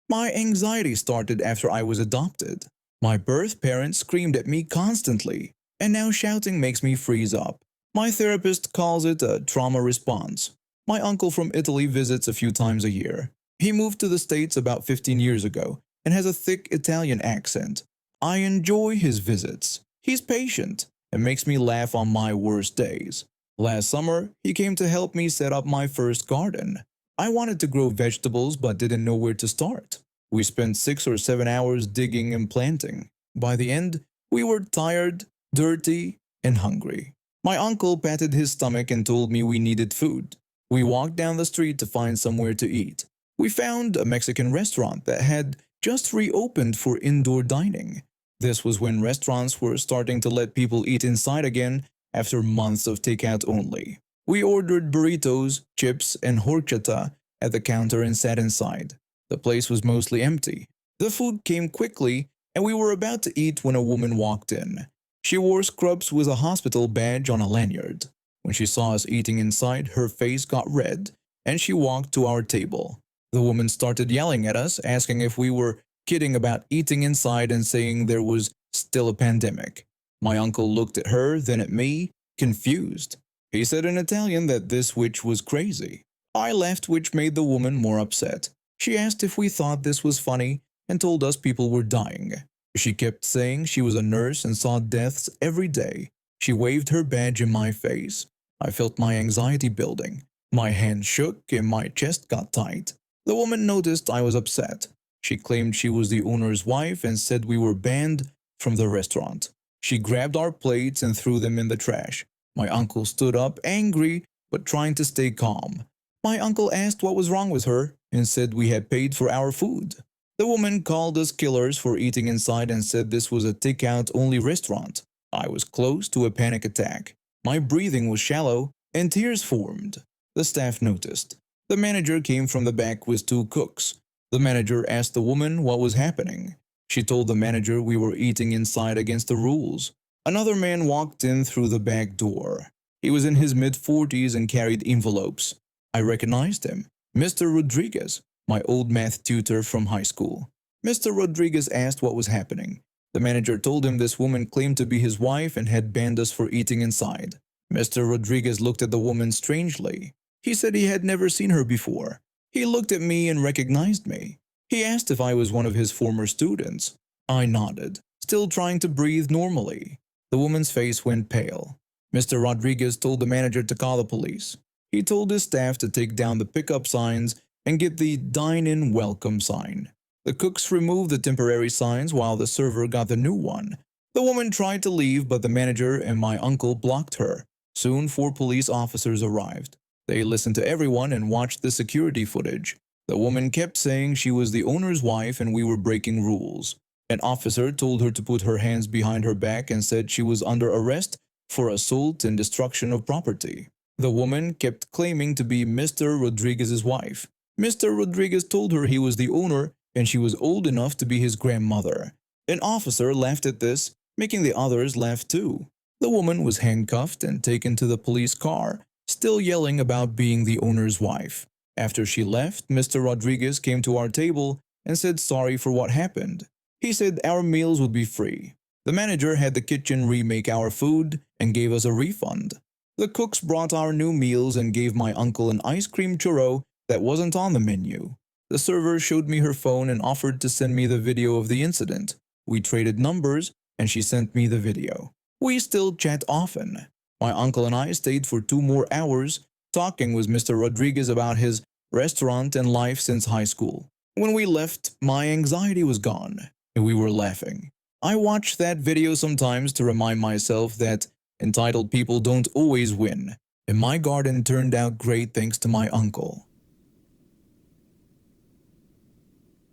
My anxiety started after I was adopted. My birth parents screamed at me constantly, and now shouting makes me freeze up. My therapist calls it a trauma response. My uncle from Italy visits a few times a year. He moved to the States about 15 years ago and has a thick Italian accent. I enjoy his visits. He's patient and makes me laugh on my worst days. Last summer, he came to help me set up my first garden. I wanted to grow vegetables but didn't know where to start. We spent 6 or 7 hours digging and planting. By the end, we were tired, dirty, and hungry. My uncle patted his stomach and told me we needed food. We walked down the street to find somewhere to eat. We found a Mexican restaurant that had just reopened for indoor dining. This was when restaurants were starting to let people eat inside again after months of takeout only. We ordered burritos, chips, and horchata at the counter and sat inside. The place was mostly empty. The food came quickly, and we were about to eat when a woman walked in. She wore scrubs with a hospital badge on a lanyard. When she saw us eating inside, her face got red, and she walked to our table. The woman started yelling at us, asking if we were kidding about eating inside and saying there was still a pandemic. My uncle looked at her, then at me, confused. He said in Italian that this witch was crazy. I laughed, which made the woman more upset. She asked if we thought this was funny and told us people were dying. She kept saying she was a nurse and saw deaths every day. She waved her badge in my face. I felt my anxiety building. My hands shook and my chest got tight. The woman noticed I was upset. She claimed she was the owner's wife and said we were banned from the restaurant. She grabbed our plates and threw them in the trash. My uncle stood up, angry but trying to stay calm. My uncle asked what was wrong with her and said we had paid for our food. The woman called us killers for eating inside and said this was a takeout-only restaurant. I was close to a panic attack. My breathing was shallow and tears formed. The staff noticed. The manager came from the back with two cooks. The manager asked the woman what was happening. She told the manager we were eating inside against the rules. Another man walked in through the back door. He was in his mid-40s and carried envelopes. I recognized him. Mr. Rodriguez, my old math tutor from high school. Mr. Rodriguez asked what was happening. The manager told him this woman claimed to be his wife and had banned us for eating inside. Mr. Rodriguez looked at the woman strangely. He said he had never seen her before. He looked at me and recognized me. He asked if I was one of his former students. I nodded, still trying to breathe normally. The woman's face went pale. Mr. Rodriguez told the manager to call the police. He told his staff to take down the pickup signs and get the dine-in welcome sign. The cooks removed the temporary signs while the server got the new one. The woman tried to leave, but the manager and my uncle blocked her. Soon 4 police officers arrived. They listened to everyone and watched the security footage. The woman kept saying she was the owner's wife and we were breaking rules. An officer told her to put her hands behind her back and said she was under arrest for assault and destruction of property. The woman kept claiming to be Mr. Rodriguez's wife. Mr. Rodriguez told her he was the owner and she was old enough to be his grandmother. An officer laughed at this, making the others laugh too. The woman was handcuffed and taken to the police car, still yelling about being the owner's wife. After she left, Mr. Rodriguez came to our table and said sorry for what happened. He said our meals would be free. The manager had the kitchen remake our food and gave us a refund. The cooks brought our new meals and gave my uncle an ice cream churro that wasn't on the menu. The server showed me her phone and offered to send me the video of the incident. We traded numbers and she sent me the video. We still chat often. My uncle and I stayed for 2 more hours talking with Mr. Rodriguez about his restaurant and life since high school. When we left, my anxiety was gone and we were laughing. I watch that video sometimes to remind myself that entitled people don't always win, and my garden turned out great thanks to my uncle.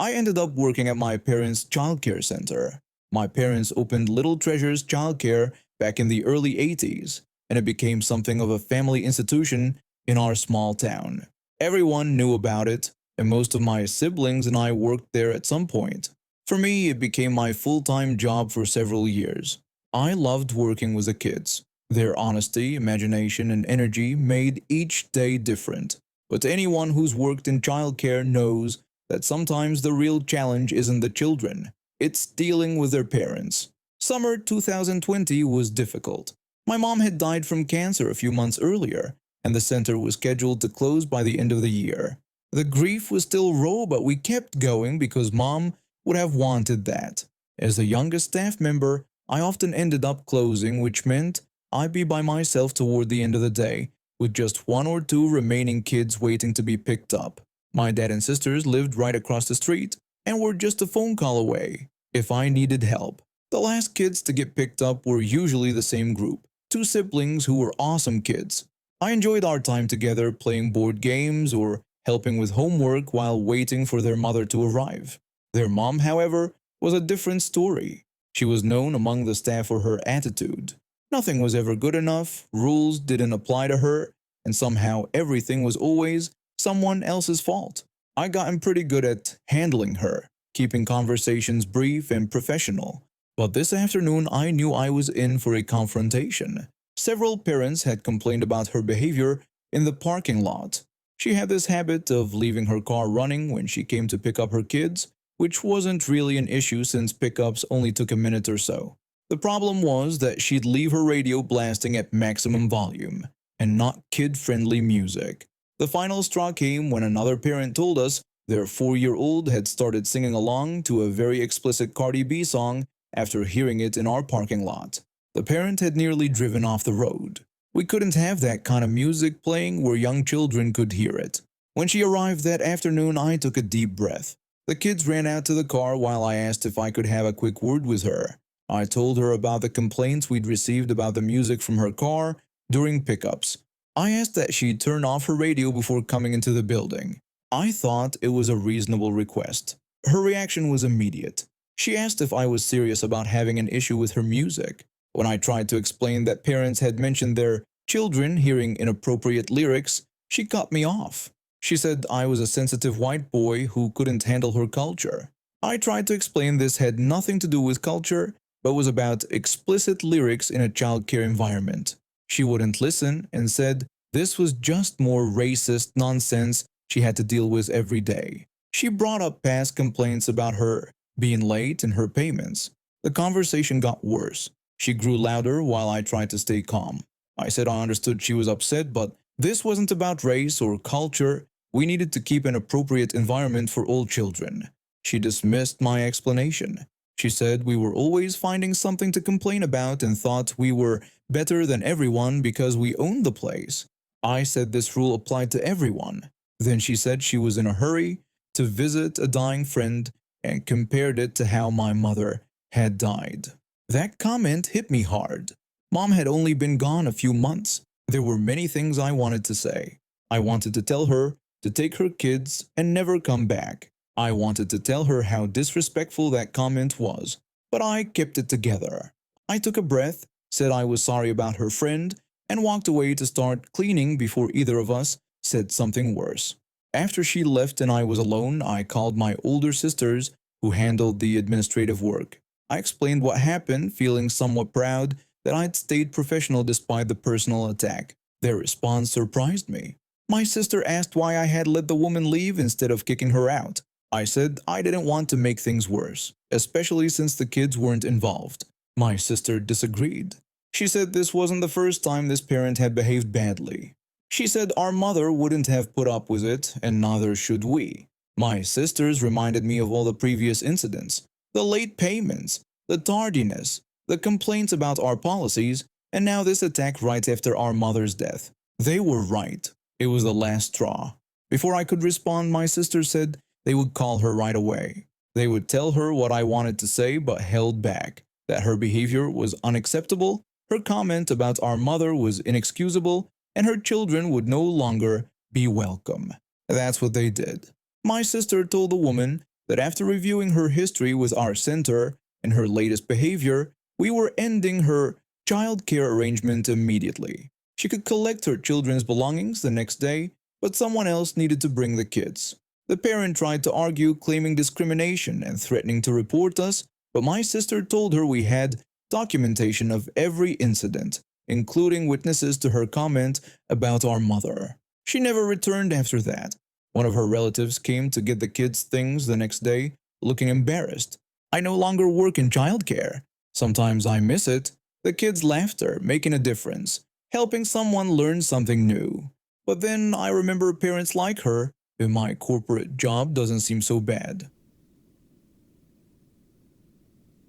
I ended up working at my parents' childcare center. My parents opened Little Treasures Childcare back in the early 80s, and it became something of a family institution in our small town. Everyone knew about it, and most of my siblings and I worked there at some point. For me, it became my full-time job for several years. I loved working with the kids. Their honesty, imagination, and energy made each day different. But anyone who's worked in childcare knows that sometimes the real challenge isn't the children, it's dealing with their parents. Summer 2020 was difficult. My mom had died from cancer a few months earlier, and the center was scheduled to close by the end of the year. The grief was still raw, but we kept going because mom would have wanted that. As the youngest staff member, I often ended up closing, which meant I'd be by myself toward the end of the day, with just one or two remaining kids waiting to be picked up. My dad and sisters lived right across the street and were just a phone call away if I needed help. The last kids to get picked up were usually the same group, two siblings who were awesome kids. I enjoyed our time together playing board games or helping with homework while waiting for their mother to arrive. Their mom, however, was a different story. She was known among the staff for her attitude. Nothing was ever good enough, rules didn't apply to her, and somehow everything was always someone else's fault. I gotten pretty good at handling her, keeping conversations brief and professional. But this afternoon I knew I was in for a confrontation. Several parents had complained about her behavior in the parking lot. She had this habit of leaving her car running when she came to pick up her kids, which wasn't really an issue since pickups only took a minute or so. The problem was that she'd leave her radio blasting at maximum volume, and not kid-friendly music. The final straw came when another parent told us their 4-year-old had started singing along to a very explicit Cardi B song after hearing it in our parking lot. The parent had nearly driven off the road. We couldn't have that kind of music playing where young children could hear it. When she arrived that afternoon, I took a deep breath. The kids ran out to the car while I asked if I could have a quick word with her. I told her about the complaints we'd received about the music from her car during pickups. I asked that she turn off her radio before coming into the building. I thought it was a reasonable request. Her reaction was immediate. She asked if I was serious about having an issue with her music. When I tried to explain that parents had mentioned their children hearing inappropriate lyrics, she cut me off. She said I was a sensitive white boy who couldn't handle her culture. I tried to explain this had nothing to do with culture, but was about explicit lyrics in a childcare environment. She wouldn't listen and said this was just more racist nonsense she had to deal with every day. She brought up past complaints about her being late in her payments. The conversation got worse. She grew louder while I tried to stay calm. I said I understood she was upset, but this wasn't about race or culture. We needed to keep an appropriate environment for all children. She dismissed my explanation. She said we were always finding something to complain about and thought we were better than everyone because we owned the place. I said this rule applied to everyone. Then she said she was in a hurry to visit a dying friend and compared it to how my mother had died. That comment hit me hard. Mom had only been gone a few months. There were many things I wanted to say. I wanted to tell her to take her kids and never come back. I wanted to tell her how disrespectful that comment was, but I kept it together. I took a breath, said I was sorry about her friend, and walked away to start cleaning before either of us said something worse. After she left and I was alone, I called my older sisters who handled the administrative work. I explained what happened, feeling somewhat proud that I'd stayed professional despite the personal attack. Their response surprised me. My sister asked why I had let the woman leave instead of kicking her out. I said I didn't want to make things worse, especially since the kids weren't involved. My sister disagreed. She said this wasn't the first time this parent had behaved badly. She said our mother wouldn't have put up with it, and neither should we. My sisters reminded me of all the previous incidents, the late payments, the tardiness, the complaints about our policies, and now this attack right after our mother's death. They were right. It was the last straw. Before I could respond, my sister said they would call her right away. They would tell her what I wanted to say but held back, that her behavior was unacceptable, her comment about our mother was inexcusable, and her children would no longer be welcome. That's what they did. My sister told the woman that after reviewing her history with our center and her latest behavior, we were ending her child care arrangement immediately. She could collect her children's belongings the next day, but someone else needed to bring the kids. The parent tried to argue, claiming discrimination and threatening to report us, but my sister told her we had documentation of every incident. including witnesses to her comment about our mother. She never returned after that. One of her relatives came to get the kids' things the next day, looking embarrassed. I no longer work in childcare. Sometimes I miss it. The kids' laughter making a difference, helping someone learn something new. But then I remember parents like her, and my corporate job doesn't seem so bad.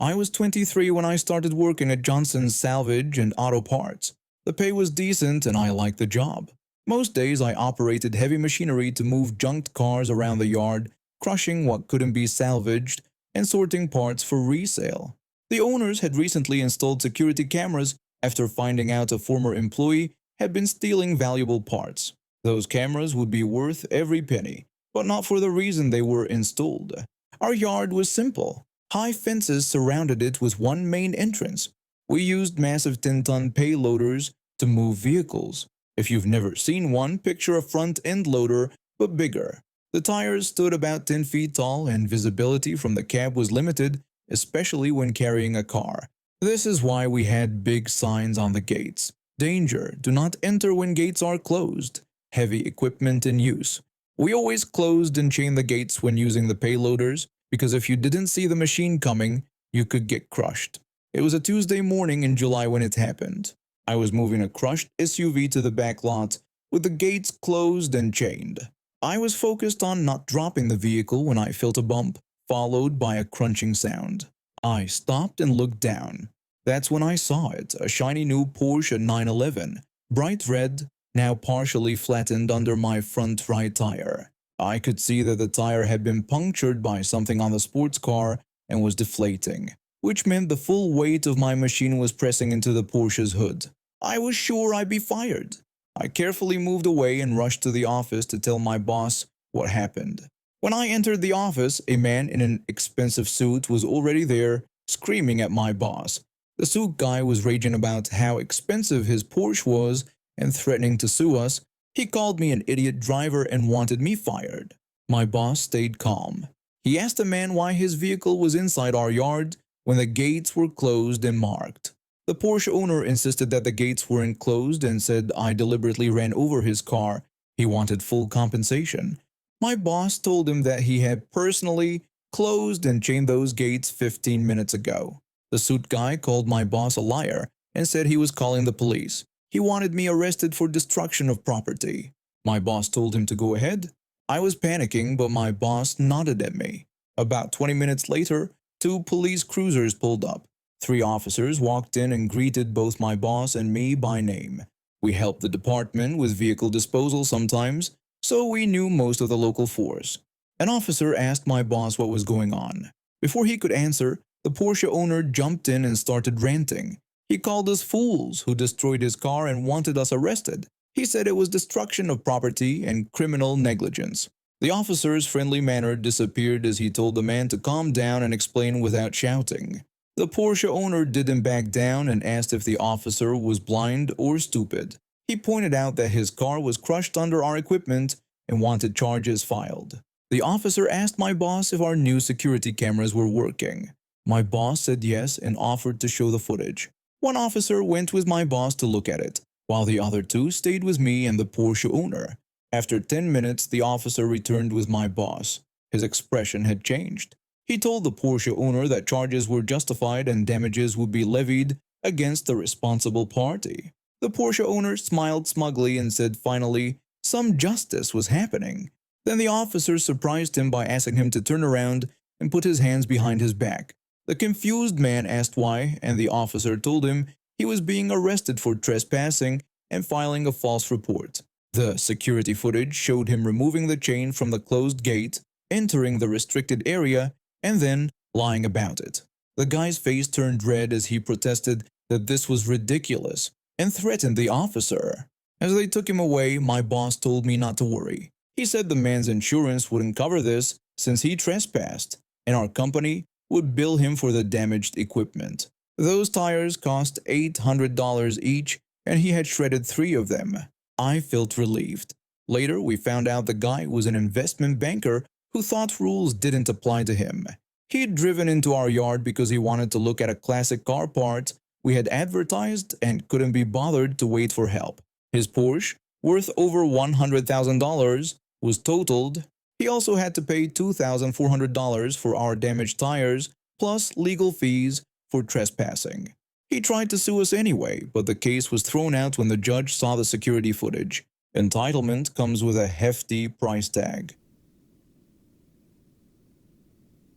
I was 23 when I started working at Johnson's Salvage and Auto Parts. The pay was decent and I liked the job. Most days I operated heavy machinery to move junked cars around the yard, crushing what couldn't be salvaged and sorting parts for resale. The owners had recently installed security cameras after finding out a former employee had been stealing valuable parts. Those cameras would be worth every penny, but not for the reason they were installed. Our yard was simple. High fences surrounded it with one main entrance. We used massive 10-ton payloaders to move vehicles. If you've never seen one, picture a front-end loader, but bigger. The tires stood about 10 feet tall and visibility from the cab was limited, especially when carrying a car. This is why we had big signs on the gates. Danger, do not enter when gates are closed. Heavy equipment in use. We always closed and chained the gates when using the payloaders, because if you didn't see the machine coming, you could get crushed. It was a Tuesday morning in July when it happened. I was moving a crushed SUV to the back lot with the gates closed and chained. I was focused on not dropping the vehicle when I felt a bump, followed by a crunching sound. I stopped and looked down. That's when I saw it, a shiny new Porsche 911, bright red, now partially flattened under my front right tire. I could see that the tire had been punctured by something on the sports car and was deflating, which meant the full weight of my machine was pressing into the Porsche's hood. I was sure I'd be fired. I carefully moved away and rushed to the office to tell my boss what happened. When I entered the office, a man in an expensive suit was already there, screaming at my boss. The suit guy was raging about how expensive his Porsche was and threatening to sue us. He called me an idiot driver and wanted me fired. My boss stayed calm. He asked the man why his vehicle was inside our yard when the gates were closed and marked. The Porsche owner insisted that the gates weren't closed and said I deliberately ran over his car. He wanted full compensation. My boss told him that he had personally closed and chained those gates 15 minutes ago. The suit guy called my boss a liar and said he was calling the police. He wanted me arrested for destruction of property. My boss told him to go ahead. I was panicking, but my boss nodded at me. About 20 minutes later, 2 police cruisers pulled up. 3 officers walked in and greeted both my boss and me by name. We helped the department with vehicle disposal sometimes, so we knew most of the local force. An officer asked my boss what was going on. Before he could answer, the Porsche owner jumped in and started ranting. He called us fools who destroyed his car and wanted us arrested. He said it was destruction of property and criminal negligence. The officer's friendly manner disappeared as he told the man to calm down and explain without shouting. The Porsche owner didn't back down and asked if the officer was blind or stupid. He pointed out that his car was crushed under our equipment and wanted charges filed. The officer asked my boss if our new security cameras were working. My boss said yes and offered to show the footage. One officer went with my boss to look at it, while the other 2 stayed with me and the Porsche owner. After 10 minutes, the officer returned with my boss. His expression had changed. He told the Porsche owner that charges were justified and damages would be levied against the responsible party. The Porsche owner smiled smugly and said finally, some justice was happening. Then the officer surprised him by asking him to turn around and put his hands behind his back. The confused man asked why, and the officer told him he was being arrested for trespassing and filing a false report. The security footage showed him removing the chain from the closed gate, entering the restricted area, and then lying about it. The guy's face turned red as he protested that this was ridiculous and threatened the officer. As they took him away, my boss told me not to worry. He said the man's insurance wouldn't cover this since he trespassed, and our company would bill him for the damaged equipment. Those tires cost $800 each, and he had shredded 3 of them. I felt relieved. Later, we found out the guy was an investment banker who thought rules didn't apply to him. He'd driven into our yard because he wanted to look at a classic car part we had advertised and couldn't be bothered to wait for help. His Porsche, worth over $100,000, was totaled. He also had to pay $2,400 for our damaged tires, plus legal fees for trespassing. He tried to sue us anyway, but the case was thrown out when the judge saw the security footage. Entitlement comes with a hefty price tag.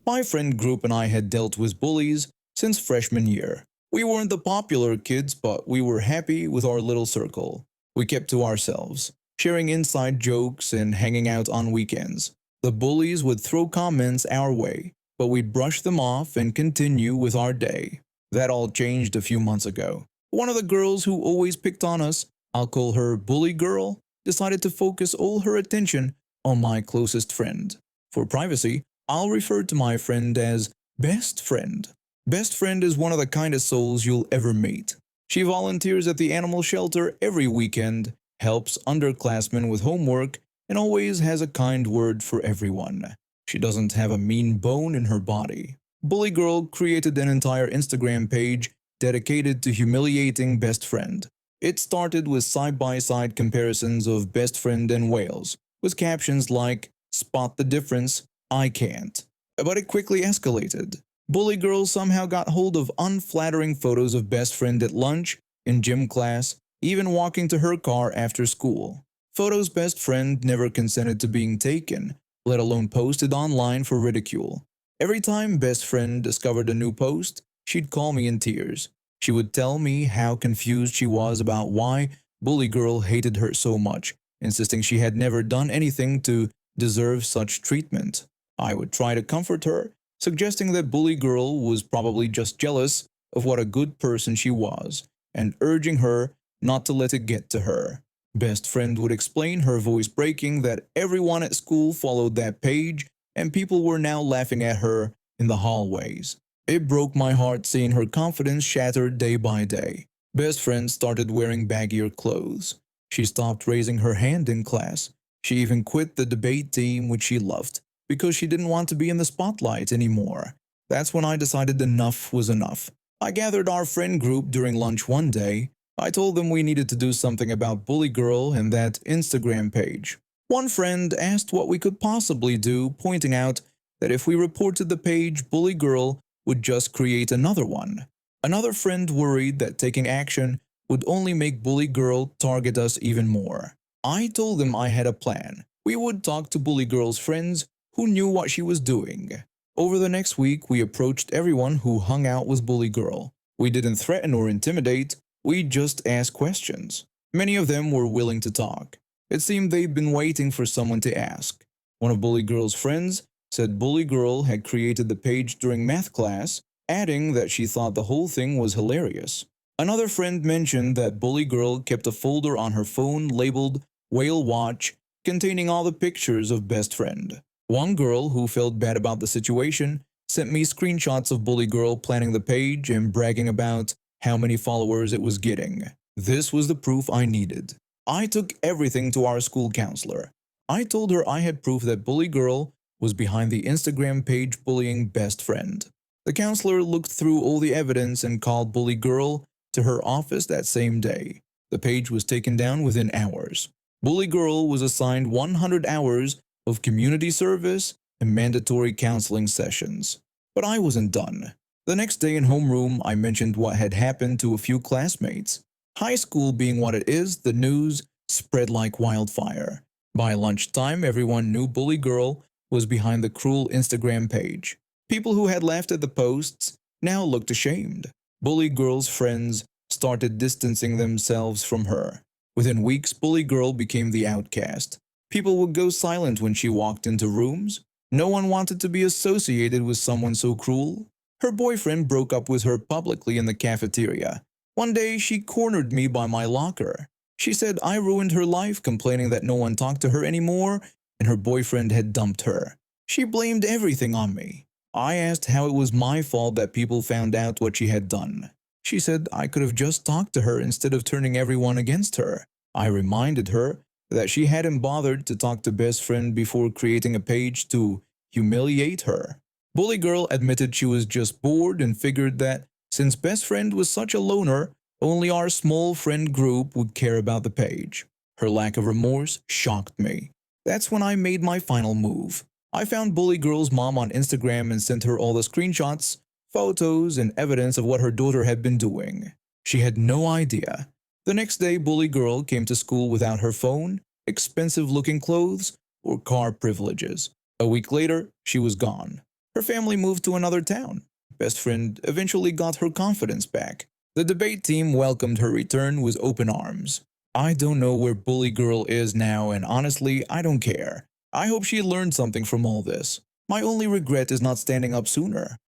My friend group and I had dealt with bullies since freshman year. We weren't the popular kids, but we were happy with our little circle. We kept to ourselves, sharing inside jokes and hanging out on weekends. The bullies would throw comments our way, but we'd brush them off and continue with our day. That all changed a few months ago. One of the girls who always picked on us, I'll call her Bully Girl, decided to focus all her attention on my closest friend. For privacy, I'll refer to my friend as Best Friend. Best Friend is one of the kindest souls you'll ever meet. She volunteers at the animal shelter every weekend, helps underclassmen with homework, and always has a kind word for everyone. She doesn't have a mean bone in her body. Bully Girl created an entire Instagram page dedicated to humiliating Best Friend. It started with side-by-side comparisons of Best Friend and whales, with captions like, "Spot the difference, I can't." But it quickly escalated. Bully Girl somehow got hold of unflattering photos of Best Friend at lunch, in gym class, even walking to her car after school. Photos Best Friend never consented to being taken, let alone posted online for ridicule. Every time Best Friend discovered a new post, she'd call me in tears. She would tell me how confused she was about why Bully Girl hated her so much, insisting she had never done anything to deserve such treatment. I would try to comfort her, suggesting that Bully Girl was probably just jealous of what a good person she was, and urging her not to let it get to her. Best Friend would explain, her voice breaking, that everyone at school followed that page and people were now laughing at her in the hallways. It broke my heart seeing her confidence shattered day by day. Best Friend started wearing baggier clothes. She stopped raising her hand in class. She even quit the debate team, which she loved, because she didn't want to be in the spotlight anymore. That's when I decided enough was enough. I gathered our friend group during lunch one day. I told them we needed to do something about Bully Girl and that Instagram page. One friend asked what we could possibly do, pointing out that if we reported the page, Bully Girl would just create another one. Another friend worried that taking action would only make Bully Girl target us even more. I told them I had a plan. We would talk to Bully Girl's friends who knew what she was doing. Over the next week, we approached everyone who hung out with Bully Girl. We didn't threaten or intimidate, we just asked questions. Many of them were willing to talk. It seemed they'd been waiting for someone to ask. One of Bully Girl's friends said Bully Girl had created the page during math class, adding that she thought the whole thing was hilarious. Another friend mentioned that Bully Girl kept a folder on her phone labeled Whale Watch, containing all the pictures of Best Friend. One girl who felt bad about the situation sent me screenshots of Bully Girl planning the page and bragging about how many followers it was getting. This was the proof I needed. I took everything to our school counselor. I told her I had proof that Bully Girl was behind the Instagram page bullying Best Friend. The counselor looked through all the evidence and called Bully Girl to her office that same day. The page was taken down within hours. Bully Girl was assigned 100 hours of community service and mandatory counseling sessions. But I wasn't done. The next day in homeroom, I mentioned what had happened to a few classmates. High school being what it is, the news spread like wildfire. By lunchtime, everyone knew Bully Girl was behind the cruel Instagram page. People who had laughed at the posts now looked ashamed. Bully Girl's friends started distancing themselves from her. Within weeks, Bully Girl became the outcast. People would go silent when she walked into rooms. No one wanted to be associated with someone so cruel. Her boyfriend broke up with her publicly in the cafeteria. One day, she cornered me by my locker. She said I ruined her life, complaining that no one talked to her anymore and her boyfriend had dumped her. She blamed everything on me. I asked how it was my fault that people found out what she had done. She said I could have just talked to her instead of turning everyone against her. I reminded her that she hadn't bothered to talk to Best Friend before creating a page to humiliate her. Bully Girl admitted she was just bored and figured that Since best friend was such a loner, only our small friend group would care about the page. Her lack of remorse shocked me. That's when I made my final move. I found Bully Girl's mom on Instagram and sent her all the screenshots, photos, and evidence of what her daughter had been doing. She had no idea. The next day, Bully Girl came to school without her phone, expensive-looking clothes, or car privileges. A week later, she was gone. Her family moved to another town. Best friend eventually got her confidence back. The debate team welcomed her return with open arms. I don't know where Bully Girl is now, and honestly, I don't care. I hope she learned something from all this. My only regret is not standing up sooner.